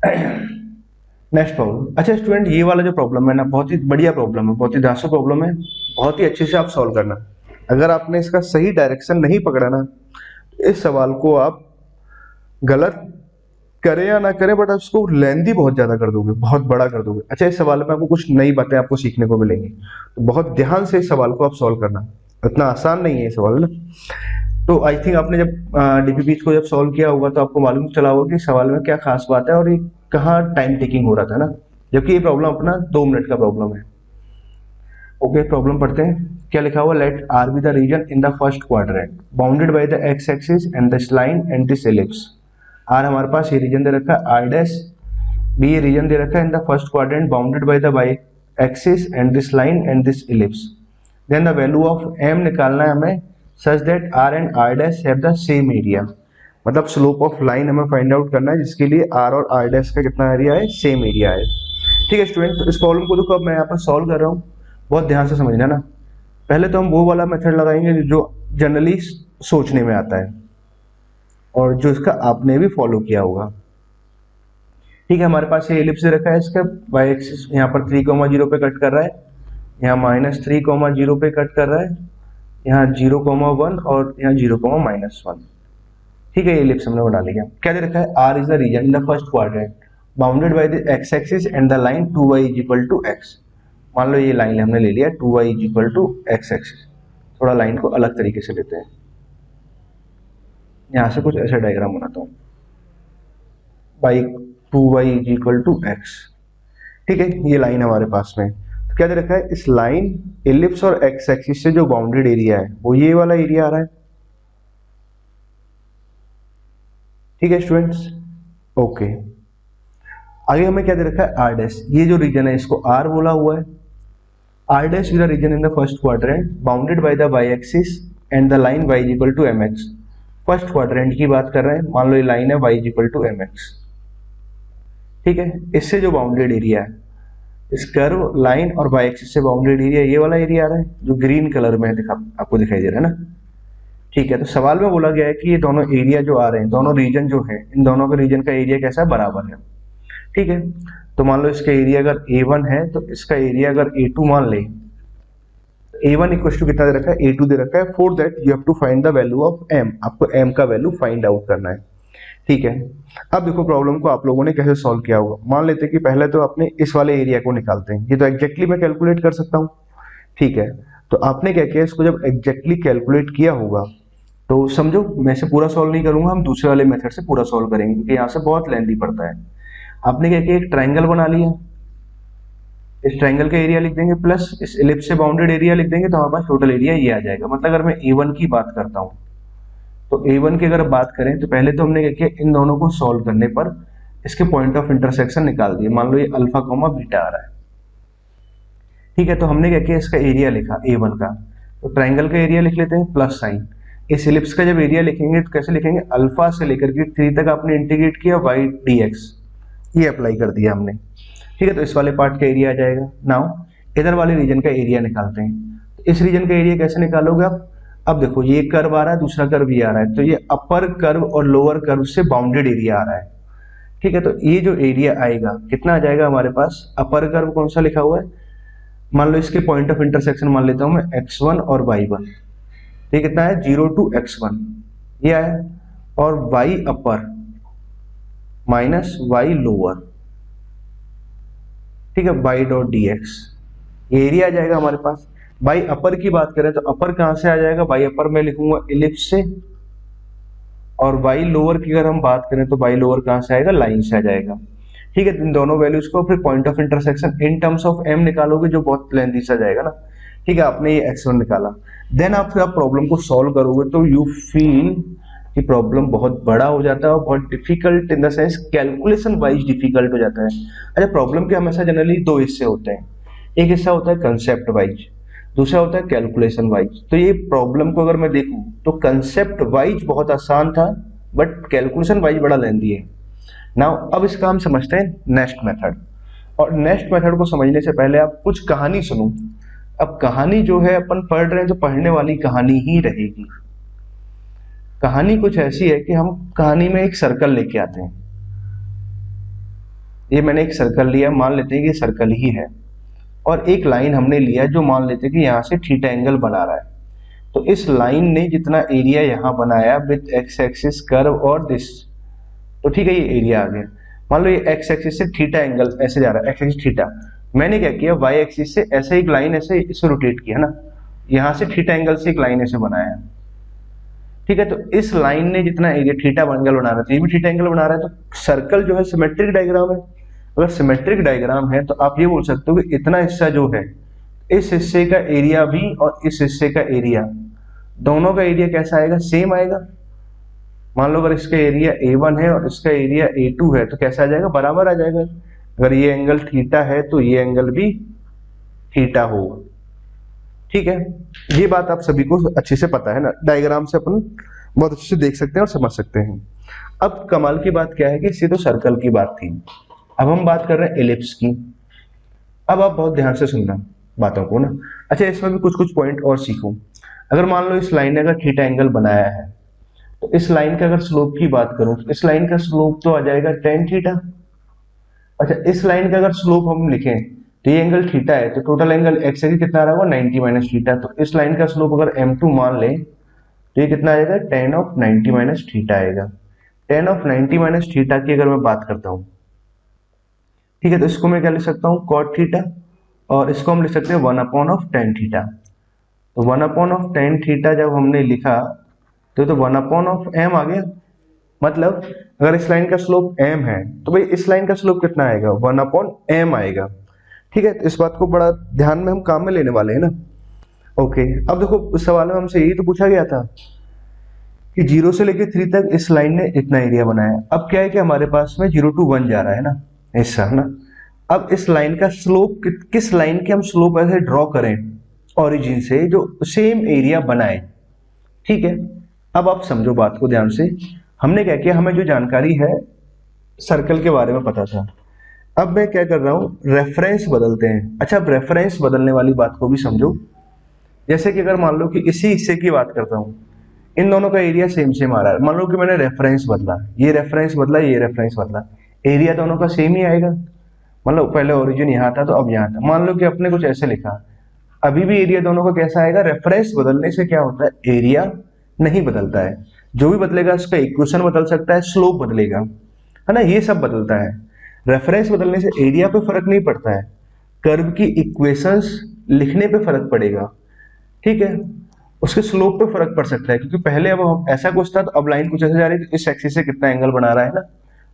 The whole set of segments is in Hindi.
Next problem. अच्छा स्टूडेंट, ये वाला जो प्रॉब्लम है ना, बहुत ही बढ़िया प्रॉब्लम है, बहुत ही धांसू प्रॉब्लम है, बहुत ही अच्छे से आप सॉल्व करना। अगर आपने इसका सही डायरेक्शन नहीं पकड़ा ना, तो इस सवाल को आप गलत करें या ना करें, बट आप इसको लेंदी बहुत ज्यादा कर दोगे, बहुत बड़ा कर दोगे। अच्छा, इस सवाल में आपको कुछ नई बातें आपको सीखने को मिलेंगी, तो बहुत ध्यान से इस सवाल को आप सॉल्व करना। इतना आसान नहीं है ये सवाल ना। तो आई थिंक आपने जब डीपीपी को जब सॉल्व किया होगा तो आपको मालूम चला होगा कि सवाल में क्या खास बात है और ये कहाँ टाइम टेकिंग हो रहा था ना, जबकि ये प्रॉब्लम अपना 2 मिनट का प्रॉब्लम है। ओके, प्रॉब्लम पढ़ते हैं। क्या लिखा हुआ, let R be the region in the first quadrant bounded by the x axis and this line and this ellipse. R हमारे पास ये रीजन दे रखा है, आर डैश बी ये रीजन दे रखा है in the first quadrant bounded by the y axis and this line and this ellipse. Then the value of m निकालना है हमें such that R and R dash have the same area. मतलब स्लोप ऑफ लाइन हमें फाइंड आउट करना है जिसके लिए आर और आर डैश का कितना एरिया है, सेम एरिया है। ठीक है स्टूडेंट, तो इस प्रॉब्लम को देखो अब मैं यहाँ पर सॉल्व कर रहा हूँ, बहुत ध्यान से समझना ना। पहले तो हम वो वाला मेथड लगाएंगे जो जनरली सोचने में आता है और जो इसका आपने भी फॉलो किया होगा। ठीक है, हमारे पास ये एलिप्स दे रखा है, इसका वाई एक्सिस यहाँ पर 3,0 पे कट कर रहा है, यहाँ -3,0 पे कट कर रहा है, यहाँ 0,1 और यहाँ 0,-1। ठीक है, ये एलिप्स हमने बना लिया। क्या दे रखा है, R is the region in the first quadrant bounded by the x axis and the line 2y = x। मान लो ये लाइन हमने ले लिया 2y = x एक्सिस। थोड़ा लाइन को अलग तरीके से लेते हैं, यहाँ से कुछ ऐसा डायग्राम बनाता हूँ, बाई 2y = x। ठीक है, ये लाइन हमारे पास में। तो क्या दे रखा है, इस लाइन एलिप्स और एक्स एक्सिस से जो बाउंडेड एरिया है वो ये वाला एरिया आ रहा है। ठीक है स्टूडेंट्स, ओके। आगे हमें क्या दे रखा है, आर डैश, ये जो रीजन है इसको आर बोला हुआ है। R dash is the region in the first quadrant bounded by the y axis and the line y = mx। First quadrant की बात कर रहे हैं, मान लो ये लाइन है y = mx। ठीक है, इससे जो बाउंडेड एरिया है, इस कर्व लाइन और वाई एक्सिस से बाउंडेड एरिया ये वाला एरिया आ रहा है जो ग्रीन कलर में आपको दिखाई दे रहा है ना। ठीक है, तो सवाल में बोला गया है कि ये दोनों एरिया जो आ रहे हैं, दोनों रीजन जो है, इन दोनों के रीजन का एरिया कैसा है, बराबर है। ठीक है, तो मान लो इसका एरिया अगर A1 है तो इसका एरिया अगर A2 मान ले, A1 इक्वल टू कितना दे रखा है, A2 दे रखा है। For that you have to find the value of M, आपको M का वैल्यू फाइंड आउट करना है। ठीक है, अब देखो प्रॉब्लम को आप लोगों ने कैसे सॉल्व किया होगा। मान लेते हैं कि पहले तो अपने इस वाले एरिया को निकालते हैं, ये तो एग्जैक्टली मैं कैलकुलेट कर सकता हूँ। ठीक है, तो आपने क्या किया, इसको जब एग्जैक्टली कैलकुलेट किया होगा तो समझो मैं से पूरा सॉल्व नहीं करूंगा, हम दूसरे वाले मेथड से पूरा सॉल्व करेंगे क्योंकि यहाँ से बहुत लेंथी पड़ता है। आपने क्या किया, एक ट्राइंगल बना लिया, इस ट्राइंगल का एरिया लिख देंगे प्लस इस एलिप्स से बाउंडेड एरिया लिख देंगे, तो हमारे पास टोटल एरिया ये आ जाएगा। मतलब अगर मैं A1 की बात करता हूँ तो A1 की अगर बात करें तो पहले तो हमने क्या किया, इन दोनों को सॉल्व करने पर इसके पॉइंट ऑफ इंटरसेक्शन निकाल दिए। मान लो ये अल्फा कॉमा बीटा आ रहा है। ठीक है, तो हमने क्या किया, इसका एरिया लिखा A1 का, तो ट्राइंगल का एरिया लिख लेते हैं प्लस साइन। इस एलिप्स का जब एरिया लिखेंगे तो कैसे लिखेंगे, अल्फा से लेकर के 3 तक आपने इंटीग्रेट किया y dx, ये अप्लाई कर दिया हमने। ठीक है, तो इस वाले पार्ट का एरिया आ जाएगा। नाउ इधर वाले रीजन का एरिया निकालते हैं। तो इस रीजन का एरिया कैसे निकालोगे आप, अब देखो ये कर्व आ रहा है, दूसरा कर्व ये आ रहा है, तो ये अपर कर्व और लोअर कर्व से बाउंडेड एरिया आ रहा है। ठीक है, तो ये जो एरिया आएगा कितना आ जाएगा हमारे पास, अपर कर्व कौन सा लिखा हुआ है, मान लो इसके पॉइंट ऑफ इंटरसेक्शन मान लेता हूं मैं x1 और y1। ये कितना है, 0 to x1 ये आया, और y अपर माइनस y लोअर। ठीक है, y डॉट डी एक्स, ये एरिया आ जाएगा हमारे पास। y अपर की बात करें तो अपर कहां से आ जाएगा, y अपर में लिखूंगा इलिप्स से, और y लोअर की अगर हम बात करें तो y लोअर कहां से आएगा, लाइन से आ जाएगा। ठीक है, इन दोनों वैल्यूज को फिर point of intersection in terms of m निकालोगे जो बहुत लेंथी सा जाएगा ना। ठीक है, आपने ये x1 निकाला, देन आप फिर आप प्रॉब्लम को सॉल्व करोगे तो यू फील कि प्रॉब्लम बहुत बड़ा हो जाता है और बहुत difficult in the sense calculation wise difficult हो जाता है। अच्छा, प्रॉब्लम के हमेशा जनरली 2 हिस्से होते हैं, एक हिस्सा होता है कंसेप्ट वाइज, दूसरा होता है कैलकुलेशन वाइज। तो ये प्रॉब्लम को अगर मैं देखूं तो कंसेप्ट वाइज बहुत आसान था बट कैलकुलेशन वाइज बड़ा लेंथी है। नाउ अब इसका हम समझते हैं नेक्स्ट मेथड, और नेक्स्ट मेथड को समझने से पहले आप कुछ कहानी सुनो। अब कहानी जो है अपन पढ़ रहे हैं तो पढ़ने वाली कहानी ही रहेगी। कहानी कुछ ऐसी है कि हम कहानी में एक सर्कल लेके आते हैं, ये मैंने एक सर्कल लिया, मान लेते हैं कि सर्कल ही है, और एक लाइन हमने लिया जो मान लेते हैं कि यहाँ से थीटा एंगल बना रहा है। तो इस लाइन ने जितना एरिया यहाँ बनाया विथ एक्स एक्सिस कर्व और दिस, तो ठीक है, ये एरिया आ गया। मान लो ये एक्स एक्सिस से थीटा एंगल ऐसे जा रहा है, एक्स एक्सिस थीटा, मैंने क्या किया, वाई एक्सिस से ऐसे एक लाइन ऐसे इसे रोटेट किया ना, यहाँ से थीटा एंगल से एक लाइन ऐसे बनाया, ठीक है। तो इस लाइन ने जितना एरिया थीटा एंगल बना रहा था, ये भी थीटा एंगल बना रहा है। तो सर्कल जो है सिमेट्रिक डायग्राम है। अगर सिमेट्रिक डायग्राम है तो आप ये बोल सकते हो कि इतना हिस्सा जो है, इस हिस्से का एरिया भी और इस हिस्से का एरिया, दोनों का एरिया कैसा आएगा, सेम आएगा। मान लो अगर इसका एरिया A1 है और इसका एरिया A2 है तो कैसा आ जाएगा, बराबर आ जाएगा। अगर ये एंगल थीटा है तो ये एंगल भी थीटा होगा, ठीक है। ये बात आप सभी को अच्छे से पता है ना, डायग्राम से अपन बहुत अच्छे से देख सकते हैं और समझ सकते हैं। अब कमाल की बात क्या है कि इससे तो सर्कल की बात थी, अब हम बात कर रहे हैं एलिप्स की। अब आप बहुत ध्यान से सुनना बातों को ना। अच्छा, इसमें भी कुछ कुछ पॉइंट और सीखो। अगर मान लो इस लाइन ने अगर थीटा एंगल बनाया है, तो इस लाइन का अगर स्लोप की बात करूं तो इस लाइन का स्लोप तो आ जाएगा tan थीटा। अच्छा, इस लाइन का अगर स्लोप हम लिखें तो ये एंगल थीटा है, तो टोटल एंगल एक्स एक्सिस कितना आ रहा होगा, 90 माइनस थीटा। तो इस लाइन का स्लोप अगर m2 मान लें तो ये कितना आएगा, tan ऑफ 90 माइनस थीटा आएगा। tan ऑफ 90 माइनस थीटा की अगर मैं बात करता हूँ, ठीक है, तो इसको मैं क्या लिख सकता हूँ, cot थीटा, और इसको हम लिख सकते हैं 1 अपॉन ऑफ tan थीटा। तो 1 अपॉन ऑफ tan थीटा जब हमने लिखा तो 1 अपॉन ऑफ m आ गया। मतलब अगर इस लाइन का स्लोप m है तो भाई इस लाइन का स्लोप कितना आएगा, 1 अपॉन m आएगा, ठीक है। तो इस बात को बड़ा ध्यान में हम काम में लेने वाले हैं ना। ओके, अब देखो उस सवाल में हमसे यही तो पूछा गया था कि 0 से लेकर 3 तक इस लाइन ने इतना एरिया बनाया। अब क्या है कि हमारे पास में 0 to 1 जा रहा है ना, ऐसा ना। अब इस लाइन का स्लोप किस लाइन के हम स्लोप ऐसे ड्रॉ करें ओरिजिन से जो सेम एरिया बनाए, ठीक है। अब आप समझो बात को ध्यान से। हमने क्या किया, हमें जो जानकारी है सर्कल के बारे में पता था, अब मैं क्या कर रहा हूँ, रेफरेंस बदलते हैं। अच्छा, अब रेफरेंस बदलने वाली बात को भी समझो। जैसे कि अगर मान लो कि इसी हिस्से की बात करता हूँ, इन दोनों का एरिया सेम सेम आ रहा है। मान लो कि मैंने रेफरेंस बदला, ये रेफरेंस बदला, ये रेफरेंस बदला, एरिया दोनों का सेम ही आएगा। मतलब पहले ओरिजिन यहाँ था तो अब यहाँ था। मान लो कि अपने कुछ ऐसे लिखा, अभी भी एरिया दोनों का कैसा आएगा, रेफरेंस बदलने से क्या होता है, एरिया नहीं बदलता है। जो भी बदलेगा उसका इक्वेशन बदल सकता है, स्लोप बदलेगा, है ना, ये सब बदलता है। रेफरेंस बदलने से एरिया पे फर्क नहीं पड़ता है, कर्व की इक्वेशंस लिखने पे फर्क पड़ेगा, ठीक है। उसके स्लोप पे फर्क पड़ सकता है, क्योंकि पहले अब हम ऐसा कुछ था तो अब लाइन कुछ ऐसे जा रही है, तो इस एक्सिस से कितना एंगल बना रहा है ना,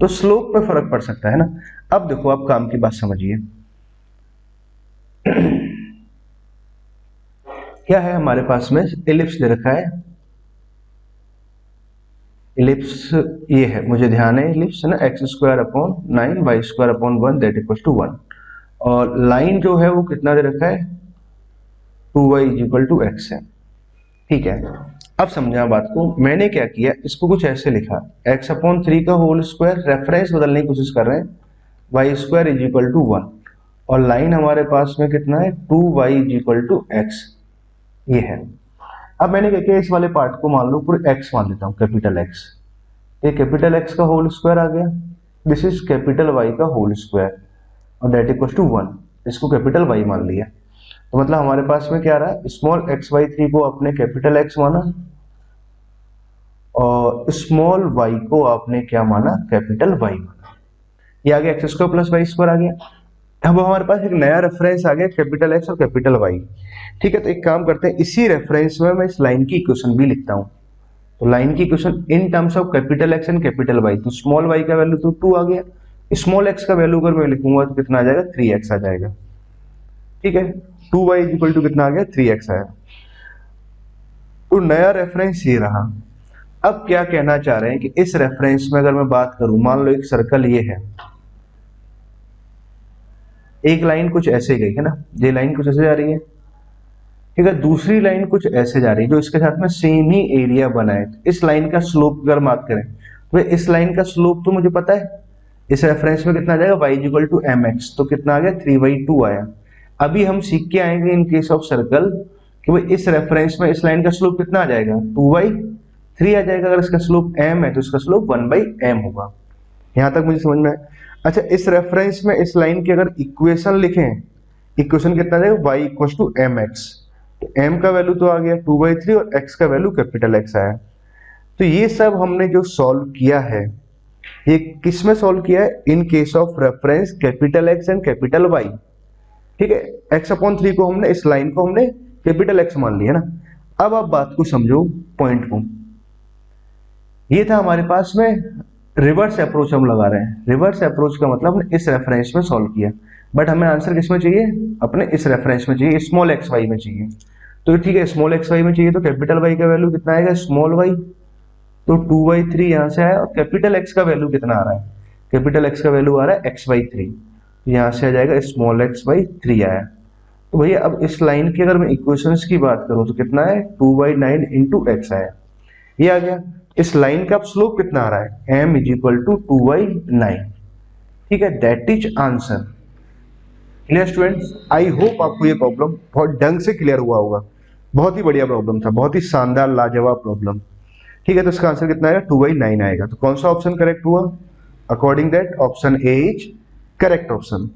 तो स्लोप पे फर्क पड़ सकता है ना। अब देखो, आप काम की बात समझिए। क्या है हमारे पास में, एलिप्स दे रखा है। एलिप्स ये है, मुझे ध्यान है, एलिप्स है ना, x square upon 9 y square upon 1 that equal to 1, और लाइन जो है वो कितना दे रखा है, 2y इक्वल टू एक्स है, ठीक है। अब समझा बात को। मैंने क्या किया, इसको कुछ ऐसे लिखा, x अपॉन 3 का होल स्क्वायर, रेफरेंस बदलने की कोशिश कर रहे हैं, y square is equal to 1, और लाइन हमारे पास में कितना है, 2y is equal to x, ये है। अब मैंने क्या किया, इस वाले पार्ट को मान लो पूरे x मान लेता हूँ, कैपिटल X, ये कैपिटल X का होल स्क्वायर आ गया, दिस इज कैपिटल Y का होल स्क्वायर, और दैट इक्वल टू 1, इसको कैपिटल Y मान लिया। तो मतलब हमारे पास में क्या रहा, स्मॉल x/3 को आपने कैपिटल X माना, और स्मॉल y को आपने क्या माना, कैपिटल Y माना। ये आ गया x square plus y square आ गया। अब हमारे पास एक नया रेफरेंस आ गया, कैपिटल X और कैपिटल Y, ठीक है। तो एक काम करते हैं, इसी रेफरेंस में मैं इस लाइन की इक्वेशन भी लिखता हूँ। तो लाइन की equation in terms of capital X and capital Y, तो स्मॉल y का वैल्यू तो 2 आ गया, स्मॉल x का वैल्यू अगर मैं लिखूंगा तो कितना आ जाएगा, 3x आ जाएगा, ठीक है। 2y इक्वल टू कितना आ गया, 3x आया। तो नया रेफरेंस ये रहा। अब क्या कहना चाह रहे हैं कि इस रेफरेंस में अगर मैं बात करूं, मान लो एक सर्कल ये है, एक लाइन कुछ ऐसे गई है ना, ये लाइन कुछ ऐसे जा रही है, ठीक है, दूसरी लाइन कुछ ऐसे जा रही है जो इसके साथ में सेम ही एरिया बनाए। इस लाइन का स्लोप अगर बात करें तो इस लाइन का स्लोप तो मुझे पता है, इस रेफरेंस में कितना आ जाएगा, y इक्वल टू mx, तो कितना आ गया, 3/2 आया। अभी हम सीख के आएंगे इन केस ऑफ सर्कल कि भाई इस रेफरेंस में इस लाइन का स्लोप कितना आ जाएगा, 2/3 आ जाएगा। अगर इसका स्लोप m है तो इसका स्लोप 1/m होगा। यहां तक मुझे समझ में आया। अच्छा, इस रेफरेंस में इस लाइन की अगर इक्वेशन लिखें, इक्वेशन कितना जाएगा, y equals to m x, तो m का वैल्यू तो आ गया 2/3 और x का वैल्यू कैपिटल X आया। तो ये सब हमने जो सॉल्व किया है, ये किस में सॉल्व किया है, in case of reference capital X and capital Y। ठीक है, x/3 को हमने, इस लाइन को हमने कैपिटल X मान लिया ना। अब आप बात को समझो, पॉइंट को। ये था हमारे पास में रिवर्स अप्रोच हम लगा रहे हैं। रिवर्स अप्रोच का मतलब हमने इस रेफरेंस में सॉल्व किया, बट हमें आंसर किस में चाहिए, अपने इस रेफरेंस में चाहिए, स्मॉल xy में चाहिए। तो ठीक है, स्मॉल xy में चाहिए तो कैपिटल Y का वैल्यू कितना आएगा, स्मॉल y, तो 2/3 यहाँ से आया। और कैपिटल X का वैल्यू कितना आ रहा है, कैपिटल X का वैल्यू आ रहा है x/3, यहाँ से आ जाएगा स्मॉल x/3 आया। तो भैया अब इस लाइन की अगर मैं इक्वेशंस की बात करूं तो कितना है, 2/9 इंटू एक्स आया, ये आ गया। इस लाइन का स्लोप कितना आ रहा है, m इज इक्वल टू 2/9। ठीक है, that is answer. Clear students, I hope आपको ये प्रॉब्लम बहुत ढंग से क्लियर हुआ होगा। बहुत ही बढ़िया प्रॉब्लम था, बहुत ही शानदार लाजवाब प्रॉब्लम। ठीक है, तो इसका आंसर कितना आएगा, 2/9 आएगा। तो कौन सा ऑप्शन करेक्ट हुआ, according that option A is correct option.